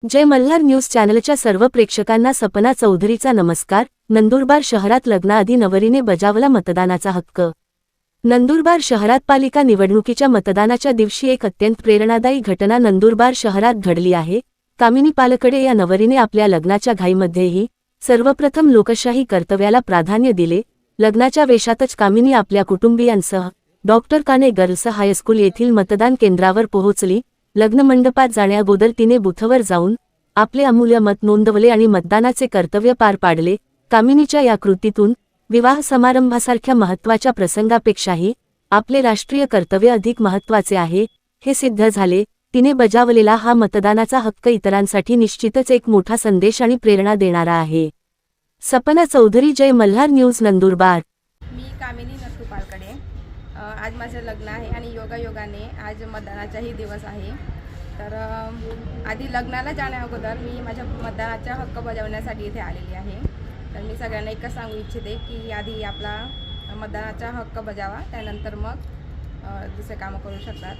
जय Malhar news चॅनलच्या सर्व प्रेक्षकांना सपना चौधरीचा नमस्कार। नंदुरबार शहरात लग्नाआधी नवरीने बजावला मतदानाचा हक्क। नंदुरबार शहरात पालिका निवडणुकीच्या मतदानाच्या दिवशी एक अत्यंत प्रेरणादायी घटना नंदुरबार शहरात घडली आहे। कामिनी पालकडे या नवरीने आपल्या लग्नाच्या घाईमध्येही सर्वप्रथम लोकशाही कर्तव्याला प्राधान्य दिले। लग्नाच्या वेशातच कामिनी आपल्या कुटुंबियांसह डॉक्टर काने गर्ल्स हायस्कूल येथील मतदान केंद्रावर पोहोचली। लग्न मंडपात जाण्याअगोदर तिने बूथवर जाऊन आपले अमूल्य मत नोंदवले आणि मतदानाचे कर्तव्य पार पाडले। कामिनीच्या या कृतीतून विवाह समारंभासारख्या महत्त्वाच्या प्रसंगापेक्षाही आपले राष्ट्रीय कर्तव्य अधिक महत्त्वाचे आहे हे सिद्ध झाले। तिने बजावलेला हा मतदानाचा हक्क इतरांसाठी निश्चितच एक मोठा संदेश आणि प्रेरणा देणारा आहे। सपना चौधरी, जय मल्हार न्यूज, नंदुरबार। मी कामिनी नट्टू पालकडे। आज माझं लग्न आहे आणि योगायोगाने आज मतदानाचाही दिवस आहे। तर आधी लग्नाला जाण्याअगोदर मी माझ्या मतदानाचा हक्क बजावण्यासाठी इथे आलेली आहे। तर मी सगळ्यांना एकच सांगू इच्छिते की आधी आपला मतदानाचा हक्क बजावा, त्यानंतर मग दुसरे कामं करू शकतात।